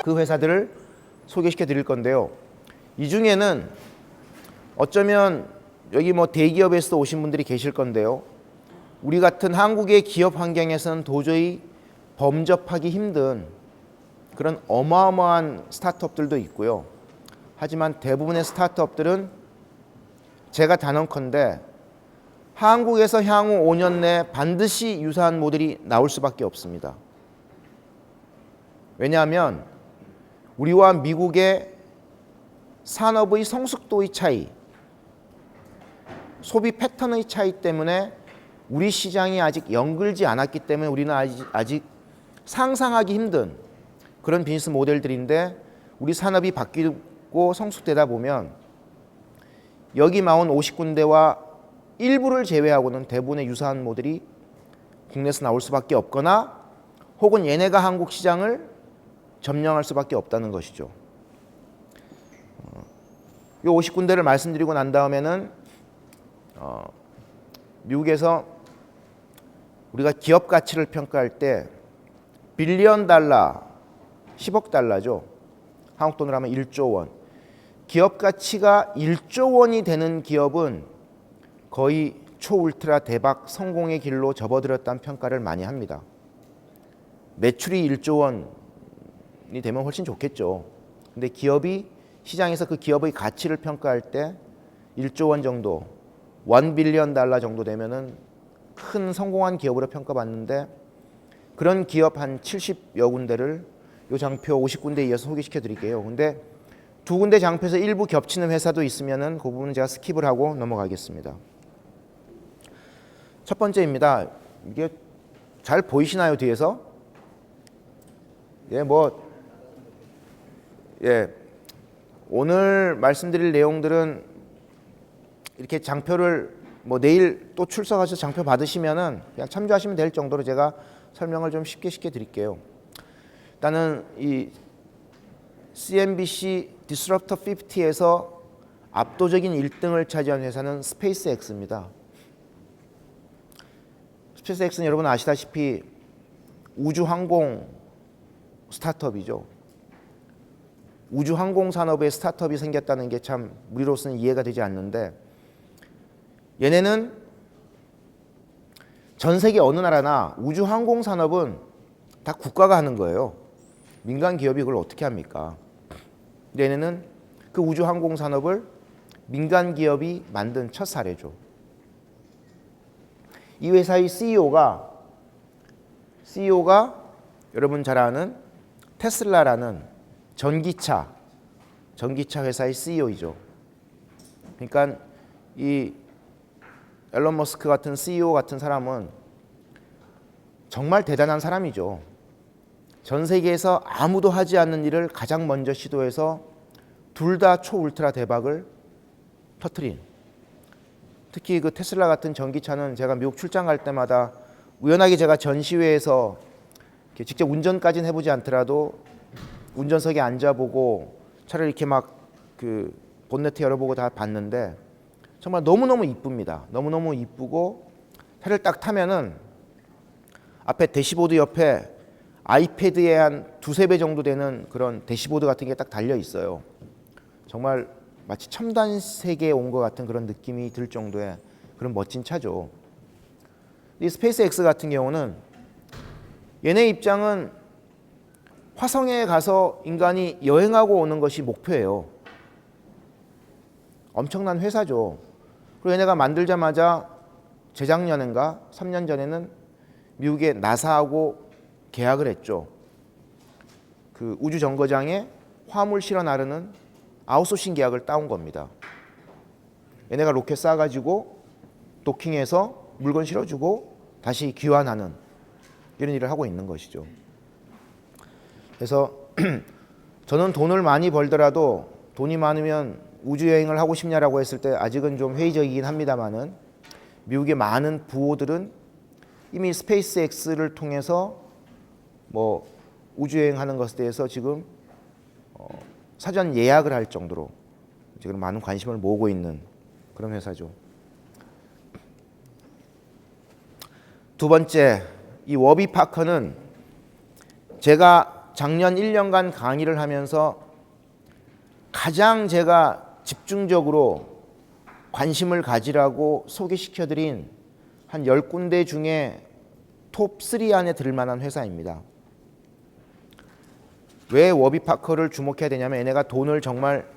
그 회사들을 소개시켜 드릴 건데요. 이 중에는 어쩌면 여기 뭐 대기업에서 오신 분들이 계실 건데요. 우리 같은 한국의 기업 환경에서는 도저히 범접하기 힘든 그런 어마어마한 스타트업들도 있고요. 하지만 대부분의 스타트업들은 제가 단언컨대 한국에서 향후 5년 내에 반드시 유사한 모델이 나올 수밖에 없습니다. 왜냐하면 우리와 미국의 산업의 성숙도의 차이, 소비 패턴의 차이 때문에 우리 시장이 아직 연글지 않았기 때문에 우리는 아직 상상하기 힘든 그런 비즈니스 모델들인데, 우리 산업이 바뀌고 성숙되다 보면 여기 나온 50군데와 일부를 제외하고는 대부분의 유사한 모델이 국내에서 나올 수밖에 없거나 혹은 얘네가 한국 시장을 점령할 수밖에 없다는 것이죠. 이 50군데를 말씀드리고 난 다음에는 미국에서 우리가 기업 가치를 평가할 때 빌리언 달러, 10억 달러죠. 한국 돈으로 하면 1조 원. 기업 가치가 1조 원이 되는 기업은 거의 초울트라 대박 성공의 길로 접어들었다는 평가를 많이 합니다. 매출이 1조 원이 되면 훨씬 좋겠죠. 근데 기업이 시장에서 그 기업의 가치를 평가할 때 1조 원 정도, 1 빌리언 달러 정도 되면은 큰 성공한 기업으로 평가받는데, 그런 기업 한 70여 군데를 요 장표 50군데에 이어서 소개시켜 드릴게요. 근데 두 군데 장표에서 일부 겹치는 회사도 있으면은 그 부분은 제가 스킵을 하고 넘어가겠습니다. 첫 번째입니다. 이게 잘 보이시나요, 뒤에서? 오늘 말씀드릴 내용들은 이렇게 장표를 내일 또 출석하셔서 장표 받으시면은 그냥 참조하시면 될 정도로 제가 설명을 좀 쉽게 드릴게요. 일단은 이 CNBC Disruptor 50에서 압도적인 1등을 차지한 회사는 스페이스X입니다. 스페이스X는 여러분 아시다시피 우주항공 스타트업이죠. 우주항공 산업에 스타트업이 생겼다는 게 참 우리로서는 이해가 되지 않는데, 얘네는 전 세계 어느 나라나 우주항공 산업은 다 국가가 하는 거예요. 민간 기업이 그걸 어떻게 합니까? 근데 얘네는 그 우주항공 산업을 민간 기업이 만든 첫 사례죠. 이 회사의 CEO가 여러분 잘 아는 테슬라라는 전기차 회사의 CEO이죠. 그러니까 이 앨런 머스크 같은 CEO 같은 사람은 정말 대단한 사람이죠. 전 세계에서 아무도 하지 않는 일을 가장 먼저 시도해서 둘 다 초울트라 대박을 터뜨린, 특히 그 테슬라 같은 전기차는 제가 미국 출장 갈 때마다 우연하게 제가 전시회에서 직접 운전까지는 해보지 않더라도 운전석에 앉아보고 차를 이렇게 막 그 본네트 열어보고 다 봤는데 정말 너무너무 이쁩니다. 너무너무 이쁘고 차를 딱 타면은 앞에 대시보드 옆에 아이패드의 한 두세 배 정도 되는 그런 대시보드 같은 게 딱 달려 있어요. 정말 마치 첨단 세계에 온 것 같은 그런 느낌이 들 정도의 그런 멋진 차죠. 이 스페이스X 같은 경우는 얘네 입장은 화성에 가서 인간이 여행하고 오는 것이 목표예요. 엄청난 회사죠. 그리고 얘네가 만들자마자 재작년인가 3년 전에는 미국의 나사하고 계약을 했죠. 그 우주 정거장에 화물 실어 나르는 아웃소싱 계약을 따온 겁니다. 얘네가 로켓 쏴가지고 도킹해서 물건 실어주고 다시 귀환하는 이런 일을 하고 있는 것이죠. 그래서 저는 돈을 많이 벌더라도 돈이 많으면 우주여행을 하고 싶냐라고 했을 때 아직은 좀 회의적이긴 합니다만은, 미국의 많은 부호들은 이미 스페이스X를 통해서 우주여행하는 것에 대해서 지금 사전 예약을 할 정도로 지금 많은 관심을 모으고 있는 그런 회사죠. 두 번째, 이 워비파커는 제가 작년 1년간 강의를 하면서 가장 제가 집중적으로 관심을 가지라고 소개시켜드린 한 10군데 중에 톱 3 안에 들 만한 회사입니다. 왜 워비파커를 주목해야 되냐면 얘네가 돈을 정말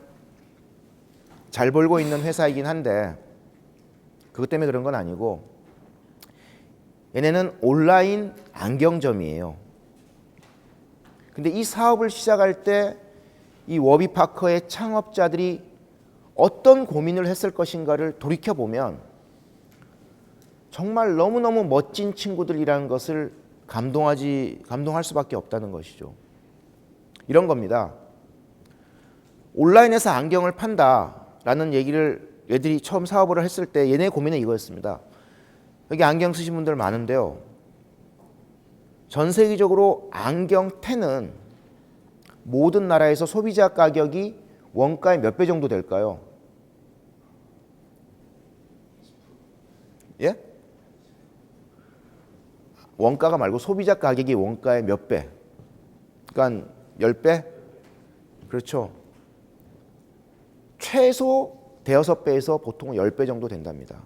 잘 벌고 있는 회사이긴 한데 그것 때문에 그런 건 아니고 얘네는 온라인 안경점이에요. 근데 이 사업을 시작할 때 이 워비파커의 창업자들이 어떤 고민을 했을 것인가를 돌이켜보면 정말 너무너무 멋진 친구들이라는 것을 감동할 수밖에 없다는 것이죠. 이런 겁니다. 온라인에서 안경을 판다라는 얘기를 얘들이 처음 사업을 했을 때 얘네 고민은 이거였습니다. 여기 안경 쓰신 분들 많은데요. 전 세계적으로 안경 텐은 모든 나라에서 소비자 가격이 원가의 몇 배 정도 될까요? 예? 원가가 말고 소비자 가격이 원가의 몇 배? 그러니까 10배? 그렇죠. 최소 대여섯 배에서 보통 10배 정도 된답니다.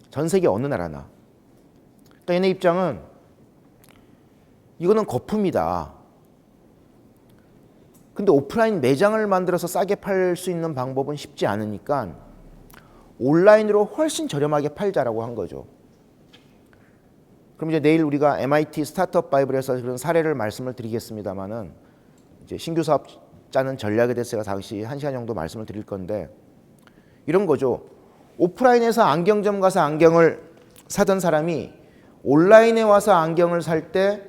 전 세계 어느 나라나. 그러니까 얘네 입장은 이거는 거품이다. 근데 오프라인 매장을 만들어서 싸게 팔 수 있는 방법은 쉽지 않으니까 온라인으로 훨씬 저렴하게 팔자라고 한 거죠. 그럼 이제 내일 우리가 MIT 스타트업 바이블에서 그런 사례를 말씀을 드리겠습니다만은 이제 신규 사업 짜는 전략에 대해서 제가 당시 1시간 정도 말씀을 드릴 건데 이런 거죠. 오프라인에서 안경점 가서 안경을 사던 사람이 온라인에 와서 안경을 살 때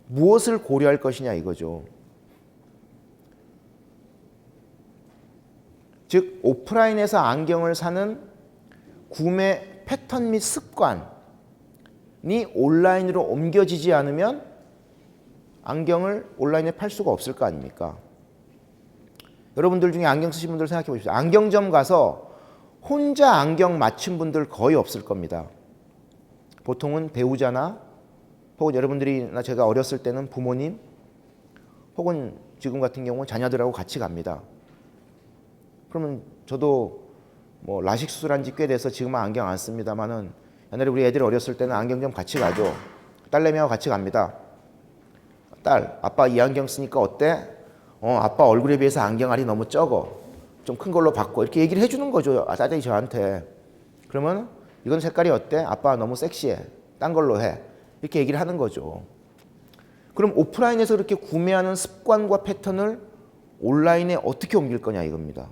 무엇을 고려할 것이냐 이거죠. 즉 오프라인에서 안경을 사는 구매 패턴 및 습관이 온라인으로 옮겨지지 않으면 안경을 온라인에 팔 수가 없을 거 아닙니까? 여러분들 중에 안경 쓰신 분들 생각해 보십시오. 안경점 가서 혼자 안경 맞춘 분들 거의 없을 겁니다. 보통은 배우자나 혹은 여러분들이나 제가 어렸을 때는 부모님 혹은 지금 같은 경우는 자녀들하고 같이 갑니다. 그러면 저도 뭐 라식 수술한 지 꽤 돼서 지금은 안경 안 씁니다만은 옛날에 우리 애들 어렸을 때는 안경점 같이 가죠. 딸내미하고 같이 갑니다. 딸, 아빠 이 안경 쓰니까 어때? 아빠 얼굴에 비해서 안경알이 너무 적어. 좀 큰 걸로 바꿔. 이렇게 얘기를 해주는 거죠. 딸이 저한테. 그러면 이건 색깔이 어때? 아빠 너무 섹시해. 딴 걸로 해. 이렇게 얘기를 하는 거죠. 그럼 오프라인에서 그렇게 구매하는 습관과 패턴을 온라인에 어떻게 옮길 거냐 이겁니다.